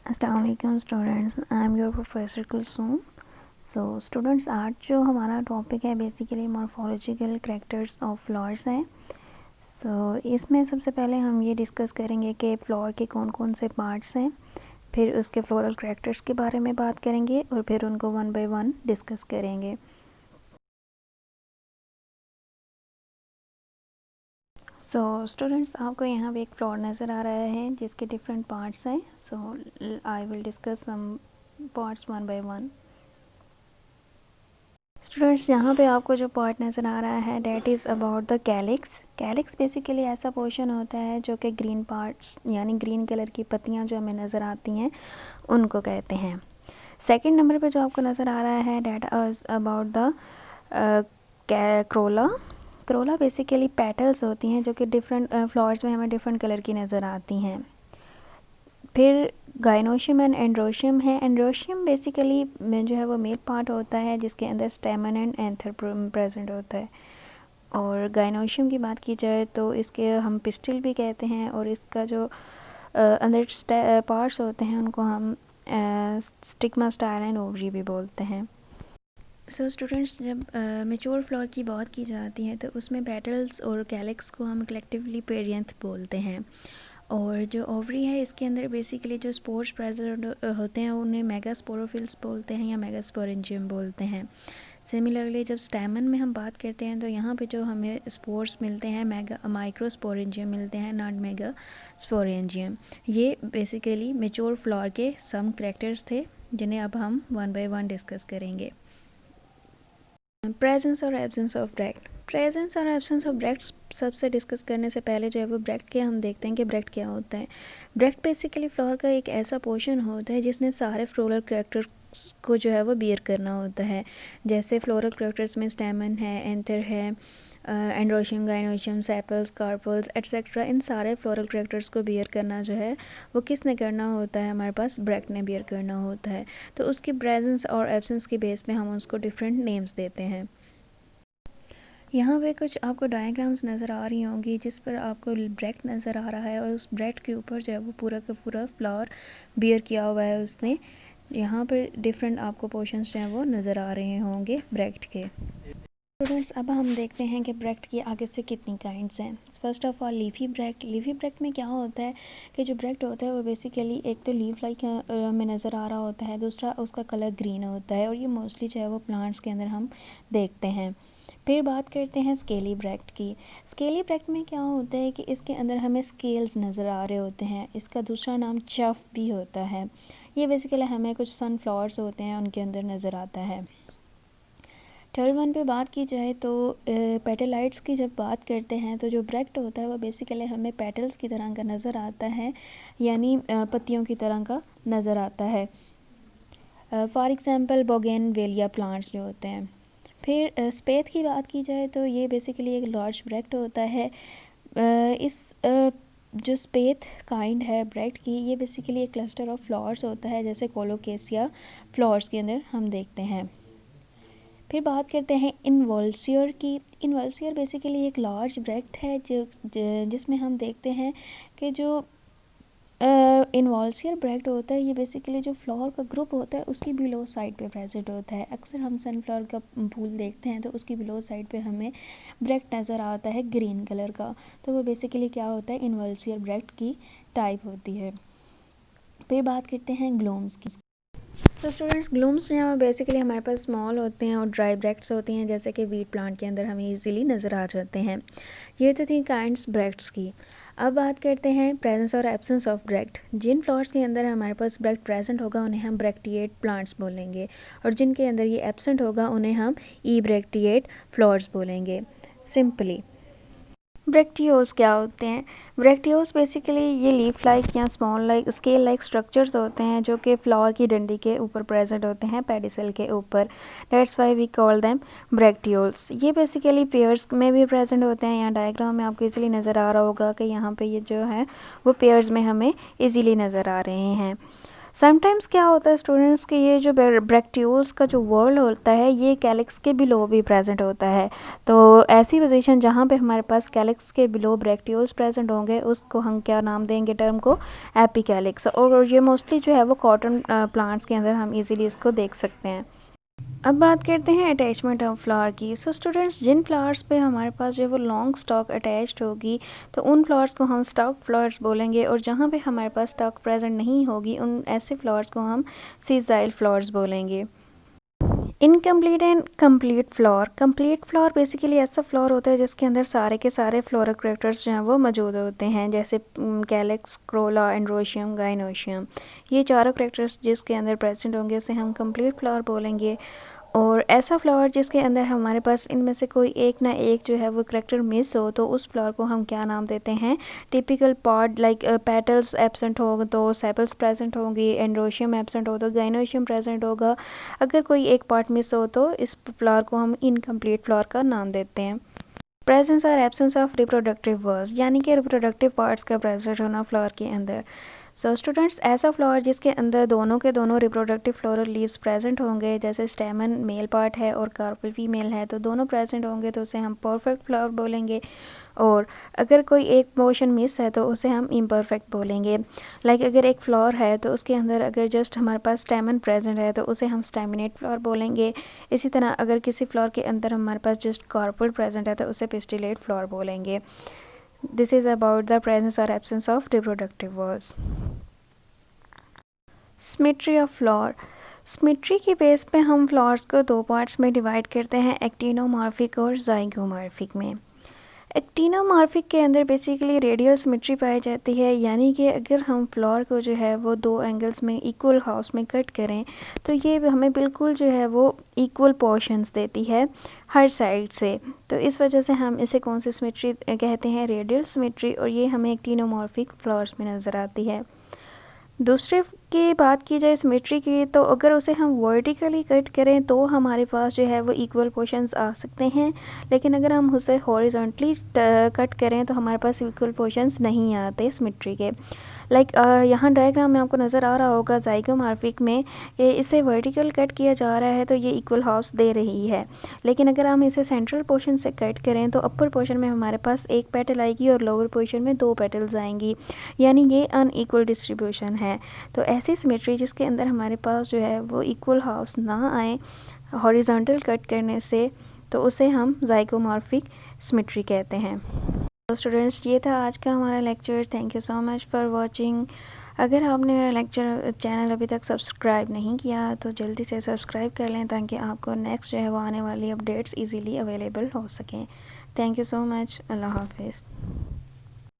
अस्सलाम वालेकुम students, I am your professor Kulsoom. So students, आज जो हमारा टॉपिक है basically morphological characters of flowers है। इसमें सबसे पहले हम ये डिस्कस करेंगे कि फ्लावर के कौन कौन से पार्ट्स हैं, फिर उसके फ्लोरल कैरेक्टर्स के बारे में बात करेंगे और फिर उनको वन बाय वन डिस्कस करेंगे। स्टूडेंट्स, आपको यहाँ पे एक फ्लावर नज़र आ रहा है जिसके डिफरेंट पार्ट्स हैं। I will discuss some parts one by one. Students, यहाँ पे आपको जो पार्ट नज़र आ रहा है that is about the calyx. Calyx basically ऐसा पोर्शन होता है जो कि ग्रीन पार्ट्स यानी ग्रीन कलर की पत्तियाँ जो हमें नज़र आती हैं उनको कहते हैं। सेकंड नंबर पे जो आपको नज़र आ रहा है that is about the Corolla. Corolla basically petals होती हैं जो कि डिफरेंट फ्लावर्स में हमें डिफरेंट कलर की नज़र आती हैं। फिर गाइनोशियम एंड एंड्रोशियम है। एंड्रोशियम बेसिकली में जो है वो मेल पार्ट होता है जिसके अंदर स्टेमन एंड एंथर प्रेजेंट होता है। और गाइनोशियम की बात की जाए तो इसके हम पिस्टिल भी कहते हैं और इसका जो अंदर पार्ट्स होते हैं उनको हम स्टिग्मा स्टाइल एंड ओवरी भी बोलते हैं। स्टूडेंट्स, जब मेच्योर फ्लावर की बात की जाती है तो उसमें पेटल्स और कैलिक्स को हम कलेक्टिवली पेरियंथ बोलते हैं। और जो ओवरी है इसके अंदर बेसिकली जो स्पोर्स प्रेजेंट होते हैं उन्हें मेगास्पोरोफिल्स बोलते हैं या मेगास्पोरेंजियम बोलते हैं। सिमिलरली जब स्टैमन में हम बात करते हैं तो यहाँ पे जो हमें स्पोर्स मिलते हैं माइक्रोस्पोरेंजियम मिलते हैं, नॉट मेगास्पोरेंजियम। ये बेसिकली मेच्योर फ्लावर के सम कैरेक्टर्स थे जिन्हें अब हम वन बाय वन डिस्कस करेंगे। प्रेजेंस और एब्सेंस ऑफ ब्रैक्ट। प्रेजेंस और एब्सेंस ऑफ ब्रैक्ट सबसे डिस्कस करने से पहले जो है वो ब्रैक्ट के हम देखते हैं कि ब्रैक्ट क्या होता है। ब्रैक्ट बेसिकली फ्लावर का एक ऐसा पोर्शन होता है जिसने सारे फ्लोरल कैरेक्टर्स को जो है वो बियर करना होता है। जैसे फ्लोरल कैरेक्टर्स में स्टेमन है, एंथर है, androecium, gynoecium, sepals, carpels etcetera, इन सारे फ्लोरल कैरेक्टर्स को बियर करना जो है वो किसने करना होता है, हमारे पास ब्रैक्ट ने बियर करना होता है। तो उसकी प्रेजेंस और एब्सेंस के बेस पे हम उसको डिफरेंट नेम्स देते हैं। यहाँ पे कुछ आपको डायग्राम्स नज़र आ रही होंगी जिस पर आपको ब्रैक्ट नज़र आ रहा है और उस ब्रैक्ट के ऊपर जो है वो पूरा का पूरा फ्लावर बियर किया हुआ है उसने। यहाँ पर डिफरेंट आपको पोर्शंस जो हैं वो नज़र आ रहे होंगे ब्रैक्ट के। स्टूडेंट्स, अब हम देखते हैं कि ब्रैक्ट की आगे से कितनी काइंड्स हैं। First of all leafy bract. Leafy bract में क्या होता है कि जो ब्रैक्ट होता है वो बेसिकली एक तो लीफ लाइक में नज़र आ रहा होता है, दूसरा उसका कलर ग्रीन होता है और ये मोस्टली जो है वो प्लांट्स के अंदर हम देखते हैं। फिर बात करते हैं स्केली ब्रैक्ट की। स्केली ब्रैक्ट में क्या होता है कि इसके अंदर हमें स्केल्स नज़र आ रहे होते हैं। इसका दूसरा नाम चफ भी होता है। ये बेसिकली हमें कुछ सनफ्लावर्स होते हैं उनके अंदर नज़र आता है। थर्ड वन पे बात की जाए तो पेटलाइट्स की जब बात करते हैं तो जो ब्रैक्ट होता है वो बेसिकली हमें पेटल्स की तरह का नज़र आता है, यानी पत्तियों की तरह का नज़र आता है। फॉर एग्ज़ाम्पल बोगेनवेलिया प्लांट्स जो होते हैं। फिर स्पेथ की बात की जाए तो ये बेसिकली एक लार्ज ब्रैक्ट होता है। जो स्पेथ काइंड है ब्रैक्ट की, ये बेसिकली एक क्लस्टर ऑफ फ्लावर्स होता है जैसे कोलोकेसिया फ्लावर्स के अंदर हम देखते हैं। फिर बात करते हैं इनवॉल्सियर की। इनवॉल्सियर बेसिकली एक लार्ज ब्रैक्ट है जिसमें हम देखते हैं कि जो इनवॉल्सियर ब्रैक्ट होता है ये बेसिकली जो फ्लावर का ग्रुप होता है उसकी बिलो साइड पे प्रेजेंट होता है। अक्सर हम सनफ्लावर का फूल देखते हैं तो उसकी बिलो साइड पे हमें ब्रैक्ट नज़र आता है ग्रीन कलर का, तो वो बेसिकली क्या होता है, इनवॉल्सियर ब्रैक्ट की टाइप होती है। फिर बात करते हैं ग्लूम्स की। तो स्टूडेंट्स, ग्लूम्स जो हैं बेसिकली हमारे पास स्मॉल होते हैं और ड्राई ब्रैक्ट्स होती हैं जैसे कि वीट प्लांट के अंदर हमें इजीली नज़र आ जाते हैं। ये तो थी काइंड्स ब्रैक्ट्स की। अब बात करते हैं प्रेजेंस और एब्सेंस ऑफ ब्रैक्ट। जिन फ्लावर्स के अंदर हमारे पास ब्रैक्ट प्रेजेंट होगा उन्हें हम ब्रैक्टिएट प्लांट्स बोलेंगे और जिनके अंदर ये एब्सेंट होगा उन्हें हम ई ब्रैक्टिएट फ्लावर्स बोलेंगे। सिंपली ब्रैक्टियोल्स क्या होते हैं? ब्रैक्टियोल्स बेसिकली ये लीफ लाइक या small like scale like structures होते हैं जो कि फ्लावर की डंडी के ऊपर प्रेजेंट होते हैं, पेडिसल के ऊपर। That's why we call them bracteoles. ये बेसिकली पेयर्स में भी प्रेजेंट होते हैं। यहाँ डायग्राम में आपको इजीली नज़र आ रहा होगा कि यहाँ पे ये जो है वो पेयर्स में हमें इजीली नज़र आ रहे हैं। समटाइम्स क्या होता है स्टूडेंट्स के ये जो ब्रैक्टियोल्स का जो वर्ल्ड होता है ये कैलिक्स के बिलो भी प्रेजेंट होता है। तो ऐसी पोजीशन जहाँ पे हमारे पास कैलिक्स के बिलो ब्रैक्टियोल्स प्रेजेंट होंगे उसको हम क्या नाम देंगे टर्म को, एपिकैलिक्स। और ये मोस्टली जो है वो कॉटन प्लांट्स के अंदर हम इजीली इसको देख सकते हैं। अब बात करते हैं अटैचमेंट ऑफ फ्लावर की। सो स्टूडेंट्स जिन फ्लावर्स पे हमारे पास जो है वो लॉन्ग स्टॉक अटैच्ड होगी तो उन फ्लावर्स को हम स्टॉक फ्लावर्स बोलेंगे, और जहाँ पे हमारे पास स्टॉक प्रेजेंट नहीं होगी उन ऐसे फ्लावर्स को हम सीजाइल फ्लावर्स बोलेंगे। Incomplete and complete flower basically ऐसा फ्लावर होता है जिसके अंदर सारे के सारे फ्लोरल कैरेक्टर्स जो हैं वो मौजूद होते हैं, जैसे कैलेक्स, क्रोला, एंड्रोशियम, गाइनोशियम। ये चारों कैरेक्टर्स जिसके अंदर प्रेजेंट होंगे उसे हम कंप्लीट फ्लावर बोलेंगे। और ऐसा फ्लावर जिसके अंदर हमारे पास इनमें से कोई एक ना एक जो है वो करेक्टर मिस हो तो उस फ्लावर को हम क्या नाम देते हैं, typical pod like petals absent होगा तो सेपल्स प्रेजेंट होंगी, एंड्रोशियम एब्सेंट हो तो गाइनोशियम प्रेजेंट होगा। अगर कोई एक पार्ट मिस हो तो इस फ्लावर को हम इनकम्प्लीट फ्लावर का नाम देते हैं। प्रेजेंस और एब्सेंस ऑफ रिप्रोडक्टिव वर्ड्स, यानी कि रिप्रोडक्टिव पार्ट्स का प्रेजेंट होना फ्लावर के अंदर। सो स्टूडेंट्स ऐसा फ्लावर जिसके अंदर दोनों के दोनों रिप्रोडक्टिव फ्लोरल लीव्स प्रेजेंट होंगे, जैसे स्टेमन मेल पार्ट है और कार्पल फीमेल है तो दोनों प्रेजेंट होंगे तो उसे हम परफेक्ट फ्लावर बोलेंगे। और अगर कोई एक पोर्शन मिस है तो उसे हम इम्परफेक्ट बोलेंगे। लाइक अगर एक फ्लावर है तो उसके अंदर अगर जस्ट हमारे पास स्टेमन प्रेजेंट है तो उसे हम स्टेमिनेट फ्लावर बोलेंगे। इसी तरह अगर किसी फ्लावर के अंदर हमारे पास जस्ट कार्पल प्रेजेंट है तो उसे पिस्टिलेट फ्लावर बोलेंगे। This is about the presence और absence of reproductive words. Symmetry of flower, symmetry के बेस पे हम फ्लावर्स को दो पार्ट्स में डिवाइड करते हैं, एक्टिनोमॉर्फिक और जाइगोमॉर्फिक में। एक्टिनोमॉर्फिक के अंदर बेसिकली रेडियल सिमेट्री पाई जाती है, यानी कि अगर हम फ्लावर को जो है वो दो एंगल्स में इक्वल हाउस में कट करें तो ये हमें बिल्कुल जो है वो इक्वल पोर्शंस देती है हर साइड से। तो इस वजह से हम इसे कौन सी सिमेट्री कहते हैं, रेडियल सिमेट्री, और ये हमें एक्टिनोमॉर्फिक फ्लावर्स में नज़र आती है। दूसरे की बात की जाए सिमेट्री की तो अगर उसे हम वर्टिकली कट करें तो हमारे पास जो है वो इक्वल पोर्शंस आ सकते हैं, लेकिन अगर हम उसे हॉरिजॉन्टली कट करें तो हमारे पास इक्वल पोर्शंस नहीं आते सिमेट्री के। लाइक यहाँ डायग्राम में आपको नज़र आ रहा होगा जाइगोमॉर्फिक में कि इसे वर्टिकल कट किया जा रहा है तो ये इक्वल हाउस दे रही है, लेकिन अगर हम इसे सेंट्रल पोर्शन से कट करें तो अपर पोर्शन में हमारे पास एक पेटल आएगी और लोअर पोर्शन में दो पेटल्स आएंगी, यानी ये अनइक्वल डिस्ट्रीब्यूशन है। तो ऐसी सिमेट्री जिसके अंदर हमारे पास जो है वो इक्वल हाउस ना आए हॉरिजॉन्टल कट करने से तो उसे हम जाइगोमॉर्फिक सिमेट्री कहते हैं। तो स्टूडेंट्स ये था आज का हमारा lecture. Thank you so much for watching. अगर आपने मेरा लेक्चर चैनल अभी तक सब्सक्राइब नहीं किया तो जल्दी से सब्सक्राइब कर लें ताकि आपको नेक्स्ट जो है वो आने वाली अपडेट्स इजीली अवेलेबल हो सकें। Thank you so much. अल्लाह हाफिज़।